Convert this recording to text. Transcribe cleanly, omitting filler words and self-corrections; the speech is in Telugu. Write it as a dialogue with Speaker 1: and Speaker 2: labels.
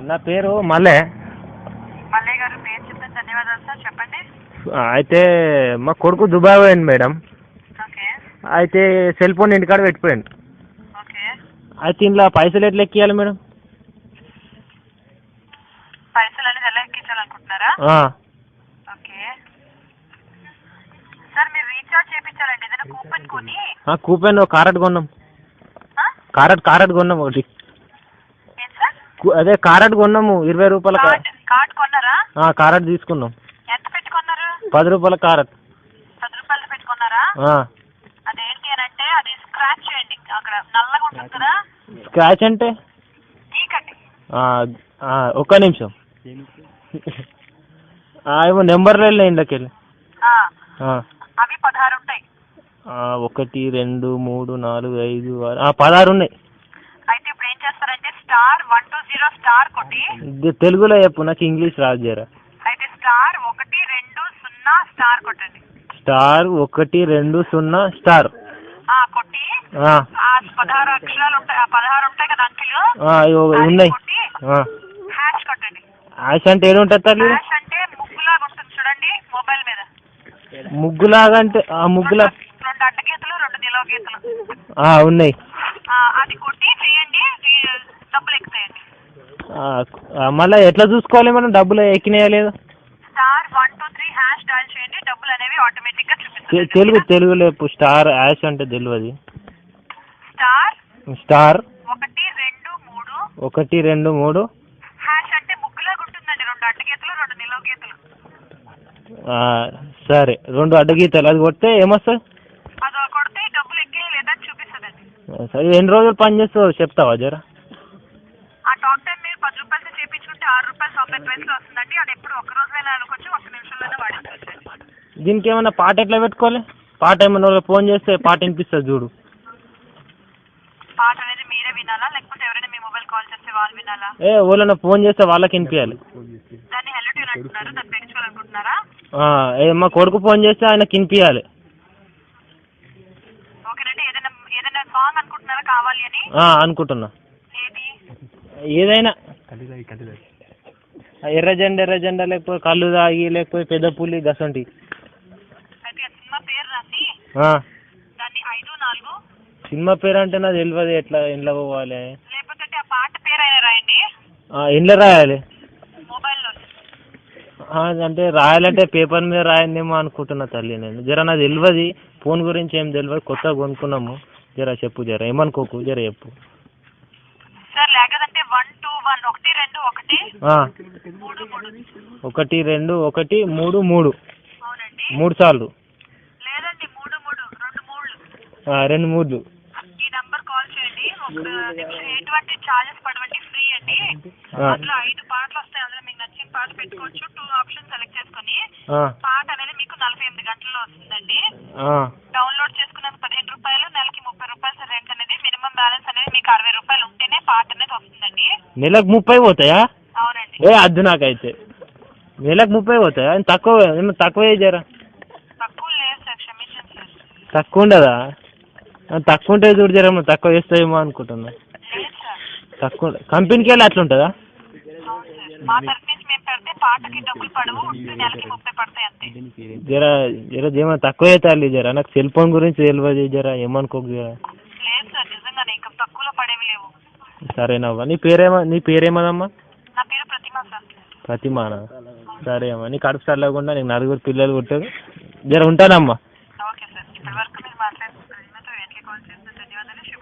Speaker 1: నా పేరు మల్లె.
Speaker 2: మల్లయ్య గారు, పేరు చెప్పిన ధన్యవాదాలు సార్. చెప్పండి.
Speaker 1: అయితే మా కొడుకు దుబాయ్ పోయింది మేడం.
Speaker 2: ఓకే.
Speaker 1: అయితే సెల్ ఫోన్ ఇంటికాడ పెట్టిపోయాను.
Speaker 2: ఓకే.
Speaker 1: అయితే ఇంట్లో పైసలు ఎట్లా ఎక్కియాలి మేడం?
Speaker 2: పైసలు అనేది ఎలా ఎక్కించాలనుకుంటున్నారా? ఓకే సార్, మీరు రీఛార్జ్ చేయించాలండి. ఏదైనా కూపన్ కొని.
Speaker 1: కూపన్ కారెట్ కొన్నాం. కారెట్ కొన్నాం ఒకటి. అదే కారెట్ కొన్నాము 20 రూపాయల
Speaker 2: కార్డ్ కొన్నారా?
Speaker 1: కారెట్ తీసుకున్నాం.
Speaker 2: ఎంత పెట్టుకున్నారు?
Speaker 1: 10 రూపాయల కారెట్.
Speaker 2: 10 రూపాయలు పెట్టుకున్నారా? అదేంటి అని అంటే అది స్క్రాచ్ చేయండి. అక్కడ నల్లగా ఉంటుంది కదా.
Speaker 1: స్క్రాచ్ అంటే
Speaker 2: తీకండి.
Speaker 1: ఒక్క నిమిషం. ఏమో నెంబర్లు వెళ్ళి ఇంట్లోకెళ్ళి.
Speaker 2: అవి 16 ఉంటాయి.
Speaker 1: 1 2 3 4 5 6 16 ఉన్నాయి.
Speaker 2: అయితే ఇప్పుడు ఏం చేస్తారంటే *120* కొట్టి.
Speaker 1: తెలుగులో చెప్పు, నాకు ఇంగ్లీష్ రాదు జరా.
Speaker 2: అయితే *120* కొట్టండి.
Speaker 1: *120*
Speaker 2: కొట్టి 16 అక్షరాలు ఉంటాయి. 16 ఉంటాయి కదా అంకెలు.
Speaker 1: ఉన్నాయి.
Speaker 2: హ్యాష్ కొట్టండి.
Speaker 1: హ్యాష్ అంటే ఏది ఉంటుంది తల్లి?
Speaker 2: హ్యాష్ అంటే ముగ్గులాగా ఉంటుంది చూడండి మొబైల్ మీద.
Speaker 1: ముగ్గులాగా అంటే ముగ్గులా
Speaker 2: 2 అడ్డగీతలు 2 నిలువ గీతలు
Speaker 1: ఉన్నాయి.
Speaker 2: అది కొట్టి చేయండి, డబ్బులు ఎక్కుతాయండి.
Speaker 1: మళ్ళీ ఎట్లా చూసుకోవాలి మనం డబ్బులు ఎక్కినాయా లేదా?
Speaker 2: *123# డయల్ చేయండి, డబ్బులు అనేవి ఆటోమేటిక్ గా చూపిస్తాయి.
Speaker 1: తెలుగు లేపు. స్టార్ హ్యాష్ అంటే తెలియదు.
Speaker 2: *123# హ్యాష్ అంటే ముగ్గులాగా ఉంటుందండి. 2 అడ్డగీతలు 2 నిలువ గీతలు.
Speaker 1: సరే, 2 అడ్డగీతలు. అది కొడితే ఏమొస్తుంది?
Speaker 2: అది కొడితే డబ్బులు ఎక్కి లేదా చూపిస్తుందండి.
Speaker 1: సరే, ఎన్ని రోజులు పని చేస్తావు చెప్తావా జరా?
Speaker 2: ఆ టాక్ టైం మీరు 10 రూపాయలతో చేయించుకుంటే ₹6.90 వస్తుందండి. అది ఎప్పుడు 1 రోజులైనా అనుకోవచ్చు, 1 నిమిషంలోనే వాడుకోవచ్చు.
Speaker 1: దీనికి ఏమన్నా పాట ఎట్లా పెట్టుకోవాలి? పాట ఏమన్నా ఫోన్ చేస్తే పాట వినిపిస్తుంది చూడు.
Speaker 2: పాట అనేది మీరే వినాలా, లేకపోతే ఎవరైనా మీ మొబైల్ కాల్ చేస్తే వాళ్ళు వినాలా?
Speaker 1: ఎవరైనా ఫోన్ చేస్తే వాళ్ళకి వినిపించాలి.
Speaker 2: దాన్ని హెల్లో ట్యూన్ అంటున్నారు, దాన్ని పెంచుకోవాలనుకుంటున్నారా?
Speaker 1: మా కొడుకు ఫోన్ చేస్తే ఆయనకి వినిపించాలి.
Speaker 2: ఓకేనండి. ఏదైనా సాంగ్ అనుకుంటున్నారా కావాలి అని?
Speaker 1: అనుకుంటున్నా.
Speaker 2: ఏది?
Speaker 1: ఏదైనా. ఎర్రజెండా లేకపోతే కళ్ళు తాగి లేకపోతే పెద్ద పులి గసంటి.
Speaker 2: అయితే సినిమా పేరు రాసి దాన్ని 5-4.
Speaker 1: సినిమా పేరు అంటే నాకు తెలియదు. ఎట్లా ఇంట్లో పోవాలి?
Speaker 2: లేకపోతే ఆ పాట పేరు అయినా రాయండి.
Speaker 1: ఇంట్లో రాయాలి?
Speaker 2: మొబైల్లో.
Speaker 1: అంటే రాయాలంటే పేపర్ మీద రాయందేమో అనుకుంటున్నా తల్లి. నేను జర నాకు తెలియదు, ఫోన్ గురించి ఏం తెలియదు, కొత్తగా కొనుక్కున్నాము. జర చెప్పు, జర ఏమనుకోకు, జర చెప్పు.
Speaker 2: సార్ లేకపోతే 121 1 2 1 3 3. అవునండి. 3 సార్లు. లేదండి, 2 3. ఈ నంబర్ కాల్ చేయండి. ఎటువంటి చార్జెస్ పడవండి, ఫ్రీ అండి. అందులో 5 పాటలు వస్తాయి. అందులో మీకు నచ్చిన పాట పెట్టుకోవచ్చు. 2 ఆప్షన్ సెలెక్ట్ చేసుకుని పాట అనేది మీకు 48 గంటల్లో వస్తుందండి. డౌన్లోడ్ చేసుకున్నది 15 రూపాయలు. నెలకి 30 రూపాయలు రెంట్ అనేది. మినిమం బ్యాలెన్స్ అనేది మీకు 60 రూపాయలు ఉంటేనే పాట అనేది వస్తుందండి.
Speaker 1: నెలకు 30 పోతాయా?
Speaker 2: అవునండి.
Speaker 1: అద్దు నాకైతే. నెలకు 30 పోతాయా? తక్కువ జరా.
Speaker 2: తక్కువ లేదు సార్, క్షమించండి సార్.
Speaker 1: తక్కువ ఉండదా? తక్కువ ఉంటే చూడు జర, తక్కువ చేస్తాయేమో అనుకుంటున్నా. తక్కువ కంపెనీకి వెళ్ళి అట్లా ఉంటుందా?
Speaker 2: మా తరఫు నుంచి మేము పెడితే పాటకి డబ్బులు పడవు, నెలకి 30 పడతాయి అంతే.
Speaker 1: జర ఏమైనా తక్కువ అవుతాయి జర. నాకు సెల్ ఫోన్ గురించి తెలియదు జర, ఏమనుకోకు జర.
Speaker 2: లేదు సార్, నిజంగానే ఇంకా తక్కువలో పడేవి లేవు.
Speaker 1: సరేనమ్మా. నీ పేరేమదమ్మా?
Speaker 2: నా పేరు ప్రతిమ సార్.
Speaker 1: ప్రతిమానా? సరే అమ్మా. నీ కడుపు చల్లకుండా నీకు 4 పిల్లలు పుట్టారు. జర ఉంటానమ్మా.
Speaker 2: Okay sir. ఇప్పటి వరకు మీరు మాట్లాడుతున్న ప్రతిమతో వెంటనే కాల్ చేసిన ధన్యవాదాలు. శుభ